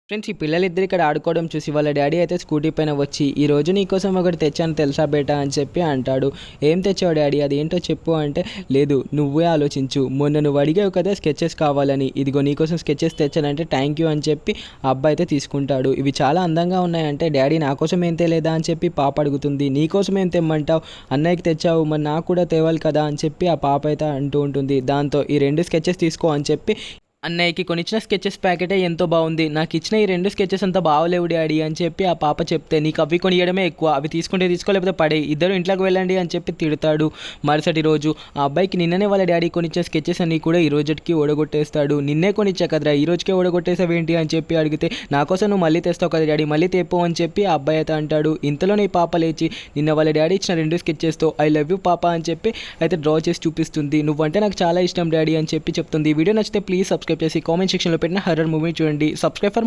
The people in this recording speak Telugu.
ఫ్రెండ్స్, ఈ పిల్లలిద్దరు ఇక్కడ ఆడుకోవడం చూసి వాళ్ళ డాడీ అయితే స్కూటీ పైన వచ్చి, ఈ రోజు నీకోసం ఒకటి తెచ్చాను తెలుసా బేటా అని చెప్పి అంటాడు. ఏం తెచ్చావు డాడీ, అది ఏంటో చెప్పు అంటే, లేదు నువ్వే ఆలోచించు, మొన్న నువ్వు అడిగావు కదా స్కెచెస్ కావాలని, ఇదిగో నీకోసం స్కెచెస్ తెచ్చానంటే థ్యాంక్ యూ అని చెప్పి ఆ అబ్బాయి అయితే తీసుకుంటాడు. ఇవి చాలా అందంగా ఉన్నాయంటే, డాడీ నా కోసం ఏం తేలేదా అని చెప్పి పాప అడుగుతుంది. నీకోసం ఏం తెమ్మంటావు, అన్నయ్యకి తెచ్చావు మరి నాకు కూడా తేవాలి కదా అని చెప్పి ఆ పాప అయితే అంటూ ఉంటుంది. దాంతో ఈ 2 స్కెచెస్ తీసుకో అని చెప్పి, అన్నయ్యకి కొనిచ్చిన స్కెచెస్ ప్యాకెటే ఎంతో బాగుంది, నాకు ఇచ్చిన ఈ 2 స్కెచెస్ అంత బాగలేవు డాడీ అని చెప్పి ఆ పాప చెప్తే, నీకు అవి కొనియడమే ఎక్కువ, అవి తీసుకుంటే తీసుకోలేకపోతే పడే, ఇద్దరు ఇంట్లోకి వెళ్ళండి అని చెప్పి తిడతాడు. మరుసటి రోజు ఆ అబ్బాయికి నిన్ననే వాళ్ళ డాడీ కొనిచ్చిన స్కెచెస్ అన్ని కూడా ఈ రోజుకి ఓడగొట్టేస్తాడు. నిన్నే కొనిచ్చా కదరా, ఈ రోజుకే ఓడగొట్టేసావేంటి అని చెప్పి అడిగితే, నా కోసం నువ్వు మళ్ళీ తెస్తావు కదా డాడీ, మళ్ళీ తెప్పో అని చెప్పి ఆ అబ్బాయి అయితే అంటాడు. ఇంతలోనే ఈ పాప లేచి నిన్న వాళ్ళ డాడీ ఇచ్చిన 2 స్కెచెస్తో ఐ లవ్ యూ పాప అని చెప్పి అయితే డ్రా చేసి చూపిస్తుంది. నువ్వంటే నాకు చాలా ఇష్టం డాడీ అని చెప్పి చెప్తుంది. వీడియో నచ్చితే ప్లీజ్ సబ్స్క్రైబ్ చేసి కామెంట్ సెక్షన్లో పెట్టిన హర్రర్ మూవీ చూడండి. Subscribe for